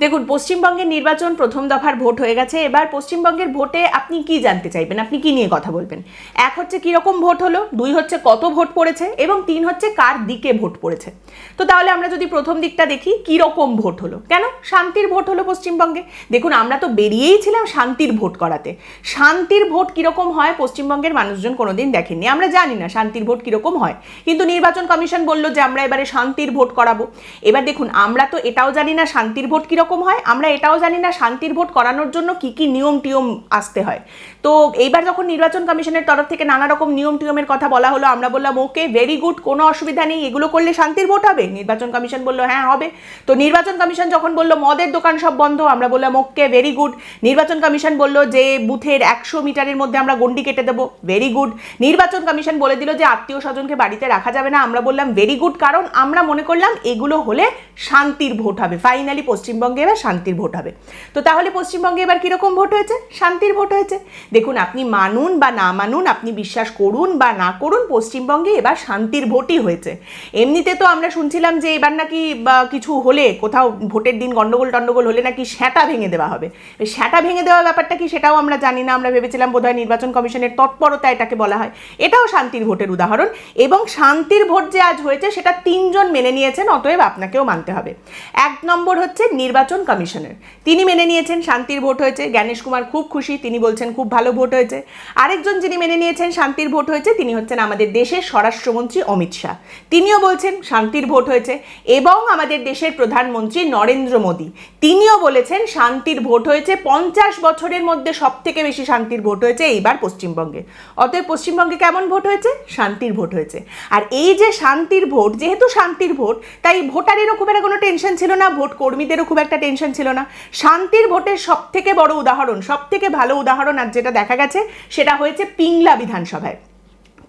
দেখুন, পশ্চিমবঙ্গের নির্বাচন প্রথম দফার ভোট হয়ে গেছে। এবার পশ্চিমবঙ্গের ভোটে আপনি কি জানতে চাইবেন, আপনি কি নিয়ে কথা বলবেন? এক হচ্ছে কীরকম ভোট হলো, দুই হচ্ছে কত ভোট পড়েছে, এবং তিন হচ্ছে কার দিকে ভোট পড়েছে। তো তাহলে আমরা যদি প্রথম দিকটা দেখি, কীরকম ভোট হলো, কেন শান্তির ভোট হলো পশ্চিমবঙ্গে। দেখুন, আমরা তো বেরিয়েই ছিলাম শান্তির ভোট করাতে। শান্তির ভোট কীরকম হয় পশ্চিমবঙ্গের মানুষজন কোনোদিন দেখেননি, আমরা জানি না শান্তির ভোট কীরকম হয়, কিন্তু নির্বাচন কমিশন বলল যে আমরা এবারে শান্তির ভোট করাবো। এবার দেখুন, আমরা তো এটাও জানি না শান্তির ভোট কীরকম হয়, আমরা এটাও জানি না শান্তির ভোট করানোর জন্য কি কি নিয়ম টিয়ম আসতে হয়। তো এইবার যখন নির্বাচন কমিশনের তরফ থেকে নানা রকম নিয়ম টিয়মের কথা বলা হলো, আমরা বললাম ওকে, ভেরি গুড, কোনো অসুবিধা নেই, এগুলো করলে শান্তির ভোট হবে। নির্বাচন কমিশন বললো হ্যাঁ হবে। তো নির্বাচন কমিশন যখন বললো মদের দোকান সব বন্ধ, আমরা বললাম ওকে, ভেরি গুড। নির্বাচন কমিশন বললো যে বুথের 100 মিটারের মধ্যে আমরা গন্ডি কেটে দেবো, ভেরি গুড। নির্বাচন কমিশন বলে দিল যে আত্মীয় স্বজনকে বাড়িতে রাখা যাবে না, আমরা বললাম ভেরি গুড, কারণ আমরা মনে করলাম এগুলো হলে শান্তির ভোট হবে। ফাইনালি পশ্চিমবঙ্গে এবার শান্তির ভোট হবে। তো তাহলে পশ্চিমবঙ্গে এবার কিরকম ভোট হয়েছে? শান্তির ভোট হয়েছে। দেখুন, আপনি মানুন বা না মানুন, আপনি বিশ্বাস করুন বা না করুন, পশ্চিমবঙ্গে এবার শান্তির ভোটই হয়েছে। এমনিতে তো আমরা শুনছিলাম যে এবার নাকি কিছু হলে, কোথাও ভোটের দিন গন্ডগোল টন্ডগোল হলে নাকি স্যাটা ভেঙে দেওয়া হবে। স্যাটা ভেঙে দেওয়ার ব্যাপারটা কি সেটাও আমরা জানি না, আমরা ভেবেছিলাম বোধহয় নির্বাচন কমিশনের তৎপরতা এটাকে বলা হয়। এটাও শান্তির ভোটের উদাহরণ, এবং শান্তির ভোট যে আজ হয়েছে সেটা 3 জন মেনে নিয়েছেন, অতএব আপনাকেও মানতে হবে। 1 নম্বর হচ্ছে নির্বাচন কমিশনের, তিনি মেনে নিয়েছেন শান্তির ভোট হয়েছে। জ্ঞানেশ কুমার খুব খুশি, তিনি বলছেন খুব ভালো ভোট হয়েছে। আরেকজন যিনি মেনে নিয়েছেন শান্তির ভোট হয়েছে, তিনি হচ্ছেন আমাদের দেশের স্বরাষ্ট্রমন্ত্রী অমিত শাহ, তিনিও বলছেন শান্তির ভোট হয়েছে। এবং আমাদের দেশের প্রধানমন্ত্রী নরেন্দ্র মোদী, তিনিও বলেছেন শান্তির ভোট হয়েছে। 50 বছরের মধ্যে সব থেকে বেশি শান্তির ভোট হয়েছে এইবার পশ্চিমবঙ্গে। অতএব পশ্চিমবঙ্গে কেমন ভোট হয়েছে? শান্তির ভোট হয়েছে। আর এই যে শান্তির ভোট, যেহেতু শান্তির ভোট, তাই ভোটারেরও খুব একটা কোনো টেনশন ছিল না, ভোট কর্মীদেরও খুব একটা টেনশন ছিল না। শান্তির ভোটের সব থেকে বড় উদাহরণ, সব থেকে ভালো উদাহরণ আর যেটা দেখা গেছে সেটা হয়েছে পিংলা বিধানসভায়।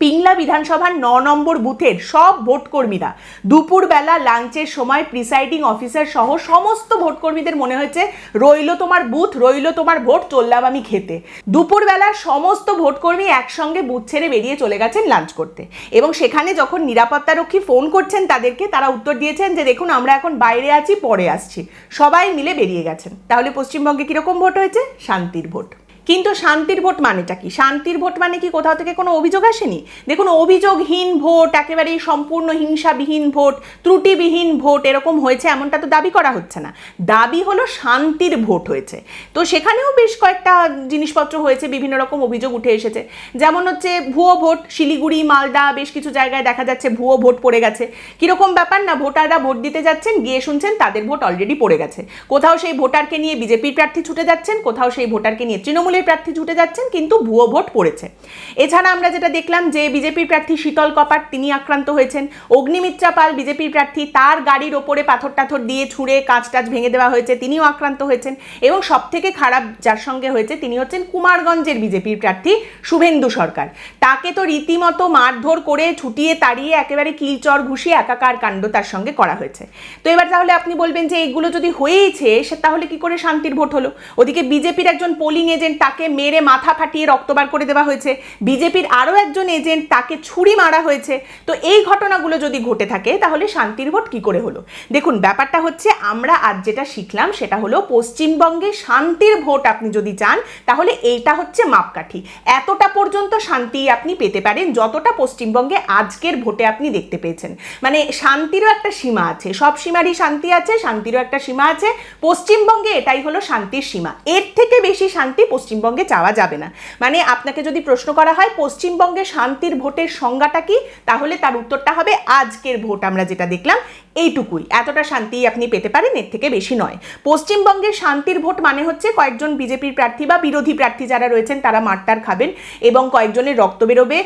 পিংলা বিধানসভার 9 নম্বর বুথের সব ভোটকর্মীরা দুপুরবেলা লাঞ্চের সময় প্রিসাইডিং অফিসার সহ সমস্ত ভোটকর্মীদের মনে হয়েছে রইল তোমার বুথ, রইল তোমার ভোট, চললাম আমি খেতে। দুপুরবেলা সমস্ত ভোটকর্মী একসঙ্গে বুথ ছেড়ে বেরিয়ে চলে গেছেন লাঞ্চ করতে, এবং সেখানে যখন নিরাপত্তারক্ষী ফোন করছেন তাদেরকে, তারা উত্তর দিয়েছেন যে দেখুন আমরা এখন বাইরে আছি, পরে আসছি। সবাই মিলে বেরিয়ে গেছেন। তাহলে পশ্চিমবঙ্গে কিরকম ভোট হয়েছে? শান্তির ভোট। কিন্তু শান্তির ভোট মানেটা কি? শান্তির ভোট মানে কি কোথাও থেকে কোনো অভিযোগ আসেনি? দেখুন, অভিযোগহীন ভোট, একেবারেই সম্পূর্ণ হিংসাবিহীন ভোট, ত্রুটিবিহীন ভোট এরকম হয়েছে এমনটা তো দাবি করা হচ্ছে না। দাবি হলো শান্তির ভোট হয়েছে। তো সেখানেও বেশ কয়েকটা জিনিসপত্র হয়েছে, বিভিন্ন রকম অভিযোগ উঠে এসেছে। যেমন হচ্ছে ভুয়ো ভোট, শিলিগুড়ি, মালদা বেশ কিছু জায়গায় দেখা যাচ্ছে ভুয়ো ভোট পড়ে গেছে। কীরকম ব্যাপার না, ভোটাররা ভোট দিতে যাচ্ছেন, গিয়ে শুনছেন তাদের ভোট অলরেডি পড়ে গেছে। কোথাও সেই ভোটারকে নিয়ে বিজেপির প্রার্থী ছুটে যাচ্ছেন, কোথাও সেই ভোটারকে নিয়ে তৃণমূলের প্রার্থী ছুটে যাচ্ছেন, কিন্তু ভুয়ো ভোট পড়েছে। এছাড়া আমরা যেটা দেখলাম যে বিজেপির প্রার্থী শীতল কপাট, তিনি আক্রান্ত হয়েছেন। অগ্নিমিত্রা পাল বিজেপির প্রার্থী, তার গাড়ির ওপরে পাথর টাথর দিয়ে ছুঁড়ে কাঁচ টাচ ভেঙে দেওয়া হয়েছে, তিনিও আক্রান্ত হয়েছেন। এবং সব থেকে খারাপ যার সঙ্গে হয়েছে তিনি হচ্ছেন কুমারগঞ্জের বিজেপির প্রার্থী শুভেন্দু সরকার। তাকে তো রীতিমতো মারধর করে ছুটিয়ে তাড়িয়ে একেবারে কিলচর ঘুষিয়ে একাকার কাণ্ড তার সঙ্গে করা হয়েছে। তো এবার তাহলে আপনি বলবেন যে এগুলো যদি হয়েইছে সে তাহলে কি করে শান্তির ভোট হলো? ওদিকে বিজেপির একজন পোলিং এজেন্ট, তাকে মেরে মাথা ফাটিয়ে রক্ত বার করে দেওয়া হয়েছে। বিজেপির আরও একজন এজেন্ট, তাকে ছুরি মারা হয়েছে। তো এই ঘটনাগুলো যদি ঘটে থাকে তাহলে শান্তির ভোট কি করে হলো? দেখুন, ব্যাপারটা হচ্ছে আমরা আজ যেটা শিখলাম সেটা হলো পশ্চিমবঙ্গে শান্তির ভোট আপনি যদি চান তাহলে এইটা হচ্ছে মাপকাঠি। এতটা পর্যন্ত শান্তি আপনি পেতে পারেন যতটা পশ্চিমবঙ্গে আজকের ভোটে আপনি দেখতে পেয়েছেন। মানে শান্তিরও একটা সীমা আছে, সব সীমারই শান্তি আছে, শান্তিরও একটা সীমা আছে। পশ্চিমবঙ্গে এটাই হলো শান্তির সীমা, এর থেকে বেশি শান্তি পশ্চিমবঙ্গে চাওয়া যাবে না। মানে আপনাকে যদি প্রশ্ন করা হয় পশ্চিমবঙ্গে শান্তির ভোটের সংজ্ঞাটা কি, তাহলে তার উত্তরটা হবে আজকের ভোট আমরা যেটা দেখলাম এইটুকুই, এতটা শান্তি আপনি পেতে পারেন, এর থেকে বেশি নয়। পশ্চিমবঙ্গের শান্তির ভোট মানে হচ্ছে কয়েকজন বিজেপির প্রার্থী বা বিরোধী প্রার্থী যারা রয়েছেন তারা মারটার খাবেন, এবং কয়েকজনের রক্ত বেরোবে,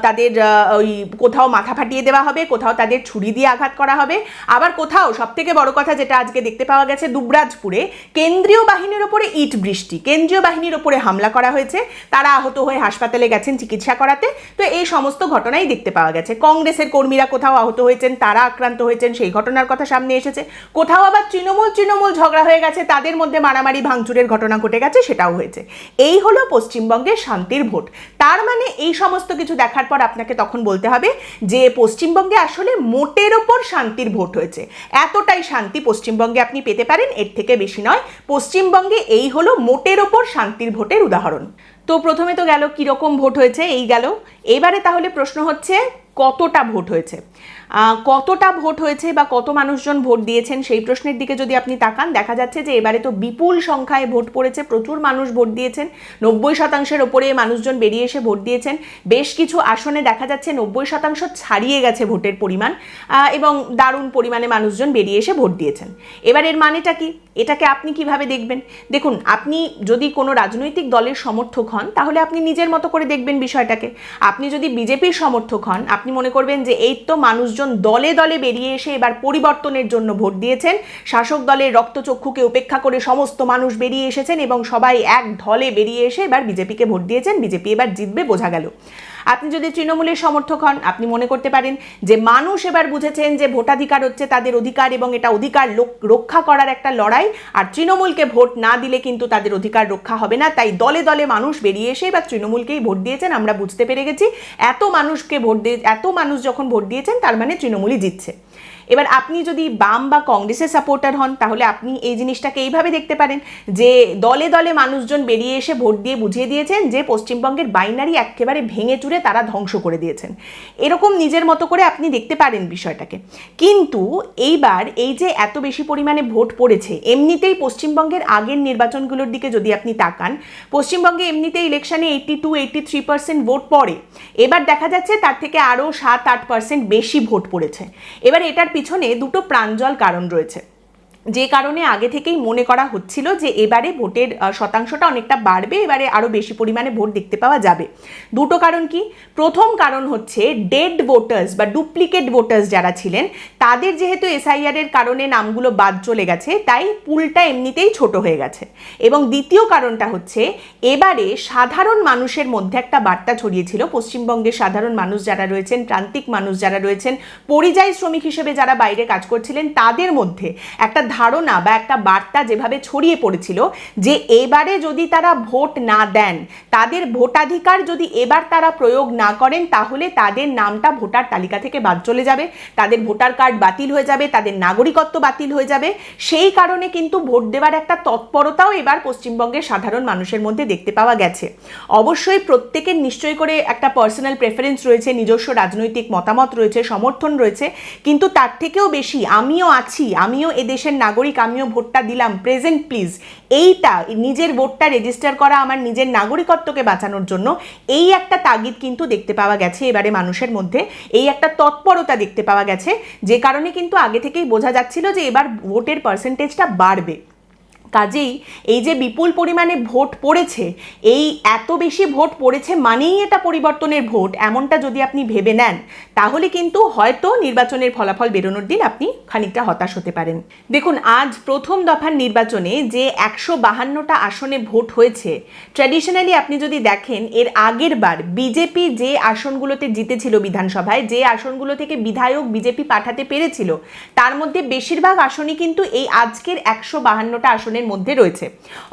তাদের ওই কোথাও মাথা ফাটিয়ে দেওয়া হবে, কোথাও তাদের ছুরি দিয়ে আঘাত করা হবে, আবার কোথাও সব থেকে বড় কথা যেটা আজকে দেখতে পাওয়া গেছে দুবরাজপুরে কেন্দ্রীয় বাহিনীর ওপরে ইট বৃষ্টি, কেন্দ্রীয় বাহিনীর ওপরে হামলা করা হয়েছে, তারা আহত হয়ে হাসপাতালে গেছেন চিকিৎসা করাতে। তো এই সমস্ত ঘটনাই দেখতে পাওয়া গেছে। কংগ্রেসের কর্মীরা কোথাও আহত হয়েছেন, তারা আক্রান্ত হয়েছেন, সেই ঘটনার কথা সামনে এসেছে। কোথাও আবার তৃণমূল ঝগড়া হয়ে গেছে, তাদের মধ্যে মারামারি ভাঙচুরের ঘটনা ঘটে গেছে, সেটাও হয়েছে। এই হলো পশ্চিমবঙ্গের শান্তির ভোট। তার মানে এই সমস্ত কিছু দেখার পর আপনাকে তখন বলতে হবে যে পশ্চিমবঙ্গে আসলে মোটের ওপর শান্তির ভোট হয়েছে। এতটাই শান্তি পশ্চিমবঙ্গে আপনি পেতে পারেন, এর থেকে বেশি নয়। পশ্চিমবঙ্গে এই হলো মোটের ওপর শান্তির ভোটের উদাহরণ। তো প্রথমে তো গেল কীরকম ভোট হয়েছে, এই গেল। এবারে তাহলে প্রশ্ন হচ্ছে কতটা ভোট হয়েছে। কতটা ভোট হয়েছে বা কত মানুষজন ভোট দিয়েছেন সেই প্রশ্নের দিকে যদি আপনি তাকান, দেখা যাচ্ছে যে এবারে তো বিপুল সংখ্যায় ভোট পড়েছে, প্রচুর মানুষ ভোট দিয়েছেন। 90% ওপরে মানুষজন বেরিয়ে এসে ভোট দিয়েছেন। বেশ কিছু আসনে দেখা যাচ্ছে 90% ছাড়িয়ে গেছে ভোটের পরিমাণ, এবং দারুণ পরিমাণে মানুষজন বেরিয়ে এসে ভোট দিয়েছেন। এবার এর মানেটা কি, এটাকে আপনি কিভাবে দেখবেন? দেখুন, আপনি যদি কোনো রাজনৈতিক দলের সমর্থক হন তাহলে আপনি নিজের মতো করে দেখবেন বিষয়টাকে। আপনি যদি বিজেপির সমর্থক হন, আপনি মনে করবেন যে এই তো মানুষজন দলে দলে বেরিয়ে এসে এবার পরিবর্তনের জন্য ভোট দিয়েছেন, শাসক দলের রক্তচক্ষুকে উপেক্ষা করে সমস্ত মানুষ বেরিয়ে এসেছেন এবং সবাই এক ঢলে বেরিয়ে এসে এবার বিজেপিকে ভোট দিয়েছেন, বিজেপি এবার জিতবে, বোঝা গেল। আপনি যদি তৃণমূলের সমর্থক হন, আপনি মনে করতে পারেন যে মানুষ এবার বুঝেছেন যে ভোটাধিকার হচ্ছে তাদের অধিকার এবং এটা অধিকার রক্ষা করার একটা লড়াই, আর তৃণমূলকে ভোট না দিলে কিন্তু তাদের অধিকার রক্ষা হবে না। তাই দলে দলে মানুষ বেরিয়ে এসে এবার তৃণমূলকেই ভোট দিয়েছেন, আমরা বুঝতে পেরে গেছি এত মানুষ যখন ভোট দিয়েছেন তার মানে তৃণমূলই জিতছে। এবার আপনি যদি বাম বা কংগ্রেসের সাপোর্টার হন তাহলে আপনি এই জিনিসটাকে এইভাবে দেখতে পারেন যে দলে দলে মানুষজন বেরিয়ে এসে ভোট দিয়ে বুঝিয়ে দিয়েছেন যে পশ্চিমবঙ্গের বাইনারি একেবারে ভেঙে চুরে তারা ধ্বংস করে দিয়েছেন। এরকম নিজের মতো করে আপনি দেখতে পারেন বিষয়টাকে। কিন্তু এইবার এই যে এত বেশি পরিমাণে ভোট পড়েছে, এমনিতেই পশ্চিমবঙ্গের আগের নির্বাচনগুলোর দিকে যদি আপনি তাকান, পশ্চিমবঙ্গে এমনিতেই ইলেকশনে 82-83% ভোট পড়ে। এবার দেখা যাচ্ছে তার থেকে আরও 7-8% বেশি ভোট পড়েছে। এবার এটার পিছনে দুটো প্রাঞ্জল কারণ রয়েছে, যে কারণে আগে থেকেই মনে করা হচ্ছিল যে এবারে ভোটের শতাংশটা অনেকটা বাড়বে, এবারে আরও বেশি পরিমাণে ভোট দেখতে পাওয়া যাবে। দুটো কারণ কি? প্রথম কারণ হচ্ছে ডেড ভোটার্স বা ডুপ্লিকেট ভোটার্স যারা ছিলেন তাদের যেহেতু এসআইআর এর কারণে নামগুলো বাদ চলে গেছে, তাই পুলটা এমনিতেই ছোট হয়ে গেছে। এবং দ্বিতীয় কারণটা হচ্ছে এবারে সাধারণ মানুষের মধ্যে একটা বার্তা ছড়িয়েছিল, পশ্চিমবঙ্গের সাধারণ মানুষ যারা রয়েছেন, প্রান্তিক মানুষ যারা রয়েছেন, পরিযায়ী শ্রমিক হিসেবে যারা বাইরে কাজ করছিলেন, তাদের মধ্যে একটা ধারণা বা একটা বার্তা যেভাবে ছড়িয়ে পড়েছিল যে এবারে যদি তারা ভোট না দেন, তাদের ভোটাধিকার যদি এবার তারা প্রয়োগ না করেন, তাহলে তাদের নামটা ভোটার তালিকা থেকে বাদ চলে যাবে, তাদের ভোটার কার্ড বাতিল হয়ে যাবে, তাদের নাগরিকত্ব বাতিল হয়ে যাবে। সেই কারণে কিন্তু ভোট দেওয়ার একটা তৎপরতাও এবার পশ্চিমবঙ্গের সাধারণ মানুষের মধ্যে দেখতে পাওয়া গেছে। অবশ্যই প্রত্যেকের নিশ্চয়ই করে একটা পার্সোনাল প্রেফারেন্স রয়েছে, নিজস্ব রাজনৈতিক মতামত রয়েছে, সমর্থন রয়েছে, কিন্তু তার থেকেও বেশি আমিও আছি, আমিও এদেশের নাগরিক, আমিও ভোটটা দিলাম, প্রেজেন্ট প্লিজ, এইটা নিজের ভোটটা রেজিস্টার করা আমার নিজের নাগরিকত্বকে বাঁচানোর জন্য, এই একটা তাগিদ কিন্তু দেখতে পাওয়া গেছে এবারে মানুষের মধ্যে, এই একটা তৎপরতা দেখতে পাওয়া গেছে, যে কারণে কিন্তু আগে থেকেই বোঝা যাচ্ছিল যে এবার ভোটের পার্সেন্টেজটা বাড়বে। কাজেই এই যে বিপুল পরিমাণে ভোট পড়েছে, এই এত বেশি ভোট পড়েছে মানেই এটা পরিবর্তনের ভোট, এমনটা যদি আপনি ভেবে নেন তাহলে কিন্তু হয়তো নির্বাচনের ফলাফল বেরোনোর দিন আপনি খানিকটা হতাশ হতে পারেন। দেখুন, আজ প্রথম দফার নির্বাচনে যে 152টা আসনে ভোট হয়েছে, ট্র্যাডিশনালি আপনি যদি দেখেন এর আগের বার বিজেপি যে আসনগুলোতে জিতেছিল বিধানসভায়, যে আসনগুলো থেকে বিধায়ক বিজেপি পাঠাতে পেরেছিল, তার মধ্যে বেশিরভাগ আসনই কিন্তু এই আজকের 152টা আসনের মধ্যে রয়েছে।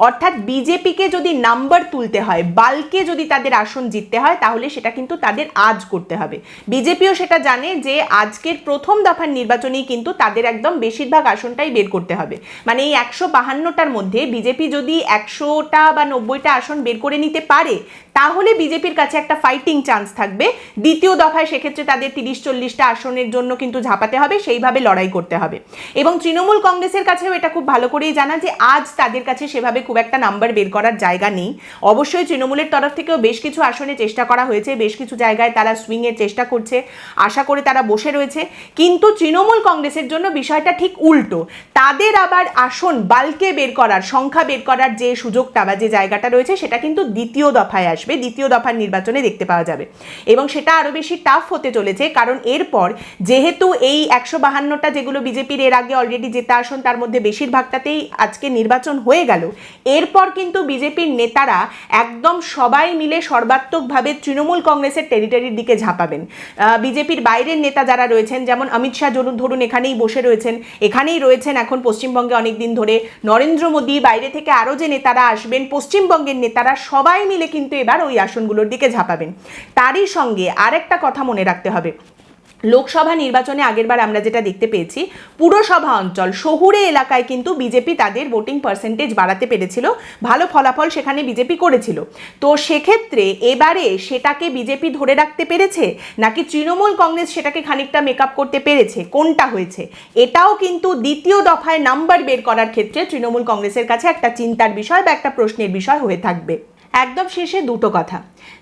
অর্থাৎ বিজেপিকে যদি নাম্বার তুলতে হয়, বাল্কে যদি তাদের আসন জিততে হয়, তাহলে সেটা কিন্তু তাদের আজ করতে হবে। বিজেপিও সেটা জানে যে আজকের প্রথম দফার নির্বাচনেই কিন্তু তাদের একদম বেশিরভাগ আসনটাই বের করতে হবে। মানে এই 152টার মধ্যে বিজেপি যদি 100টা বা 90টা আসন বের করে নিতে পারে, তাহলে বিজেপির কাছে একটা ফাইটিং চান্স থাকবে। দ্বিতীয় দফায় সেক্ষেত্রে তাদের 30-40টা আসনের জন্য কিন্তু ঝাঁপাতে হবে, সেইভাবে লড়াই করতে হবে। এবং তৃণমূল কংগ্রেসের কাছেও এটা খুব ভালো করেই জানা যে আজ তাদের কাছে সেভাবে খুব একটা নাম্বার বের করার জায়গা নেই। অবশ্যই তৃণমূলের তরফ থেকেও বেশ কিছু আসনে চেষ্টা করা হয়েছে, বেশ কিছু জায়গায় তারা সুইংয়ের চেষ্টা করছে, আশা করে তারা বসে রয়েছে। কিন্তু তৃণমূল কংগ্রেসের জন্য বিষয়টা ঠিক উল্টো, তাদের আবার আসন বাল্কে বের করার, সংখ্যা বের করার যে সুযোগটা বা যে জায়গাটা রয়েছে, সেটা কিন্তু দ্বিতীয় দফায় আসবে। আসবে দ্বিতীয় দফার নির্বাচনে দেখতে পাওয়া যাবে। এবং সেটা আরও বেশি টাফ হতে চলেছে, কারণ এরপর যেহেতু এই 152টা যেগুলো বিজেপির এর আগে অলরেডি জেতা আসন, তার মধ্যে বেশিরভাগটাতেই আজকে নির্বাচন হয়ে গেল, এরপর কিন্তু বিজেপির নেতারা একদম সবাই মিলে সর্বাত্মকভাবে তৃণমূল কংগ্রেসের টেরিটরির দিকে ঝাঁপাবেন। বিজেপির বাইরের নেতা যারা রয়েছেন, যেমন অমিত শাহ ধরুন এখানেই বসে রয়েছেন, এখানেই রয়েছেন এখন পশ্চিমবঙ্গে অনেক দিন ধরে, নরেন্দ্র মোদী, বাইরে থেকে আরও যে নেতারা আসবেন, পশ্চিমবঙ্গের নেতারা সবাই মিলে কিন্তু এবার ওই আসনগুলোর দিকে ঝাঁপাবেন। তারই সঙ্গে আরেকটা কথা মনে রাখতে হবে, লোকসভা নির্বাচনে আগেরবার আমরা যেটা দেখতে পেয়েছি, পুরসভা অঞ্চল শহুরে এলাকায় কিন্তু বিজেপি তাদের ভোটিং পার্সেন্টেজ বাড়াতে পেরেছিল, ভালো ফলাফল সেখানে বিজেপি করেছিল। তো সেক্ষেত্রে এবারে সেটাকে বিজেপি ধরে রাখতে পেরেছে নাকি তৃণমূল কংগ্রেস সেটাকে খানিকটা মেকআপ করতে পেরেছে, কোনটা হয়েছে, এটাও কিন্তু দ্বিতীয় দফায় নাম্বার বের করার ক্ষেত্রে তৃণমূল কংগ্রেসের কাছে একটা চিন্তার বিষয় বা একটা প্রশ্নের বিষয় হয়ে থাকবে। একদম শেষে দুটো কথা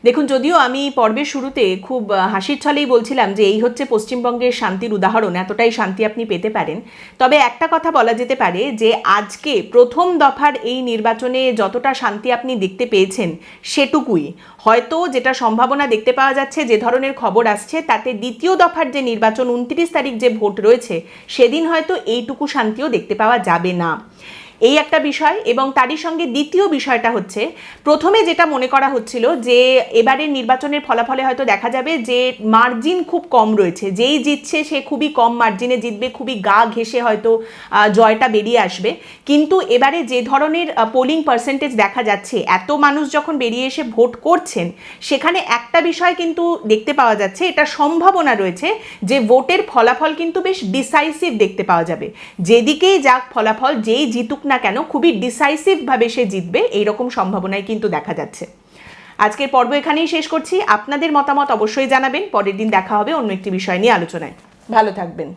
দেখুন, যদিও আমি পর্বের শুরুতে খুব হাসির ছলেই বলছিলাম যে এই হচ্ছে পশ্চিমবঙ্গের শান্তির উদাহরণ, এতটাই শান্তি আপনি পেতে পারেন, তবে একটা কথা বলা যেতে পারে যে আজকে প্রথম দফার এই নির্বাচনে যতটা শান্তি আপনি দেখতে পেয়েছেন সেটুকুই হয়তো, যেটা সম্ভাবনা দেখতে পাওয়া যাচ্ছে, যে ধরনের খবর আসছে তাতে দ্বিতীয় দফার যে নির্বাচন 29 তারিখ যে ভোট রয়েছে সেদিন হয়তো এইটুকু শান্তিও দেখতে পাওয়া যাবে না, এই একটা বিষয়। এবং তারই সঙ্গে দ্বিতীয় বিষয়টা হচ্ছে, প্রথমে যেটা মনে করা হচ্ছিল যে এবারের নির্বাচনের ফলাফলে হয়তো দেখা যাবে যে মার্জিন খুব কম রয়েছে, যেই জিতছে সে খুবই কম মার্জিনে জিতবে, খুবই গা ঘেঁষে হয়তো জয়টা বেরিয়ে আসবে। কিন্তু এবারে যে ধরনের পোলিং পার্সেন্টেজ দেখা যাচ্ছে, এত মানুষ যখন বেরিয়ে এসে ভোট করছেন, সেখানে একটা বিষয় কিন্তু দেখতে পাওয়া যাচ্ছে, এটা সম্ভাবনা রয়েছে যে ভোটের ফলাফল কিন্তু বেশ ডিসাইসিভ দেখতে পাওয়া যাবে, যেদিকেই যাক ফলাফল, যেই জিতুক না কেন খুবই ডিসাইসিভভাবে সে জিতবে, এইরকম সম্ভাবনাই কিন্তু দেখা যাচ্ছে। আজকের পর্ব এখানেই শেষ করছি। আপনাদের মতামত অবশ্যই জানাবেন। পরের দিন দেখা হবে অন্য একটি বিষয় নিয়ে আলোচনায়। ভালো থাকবেন।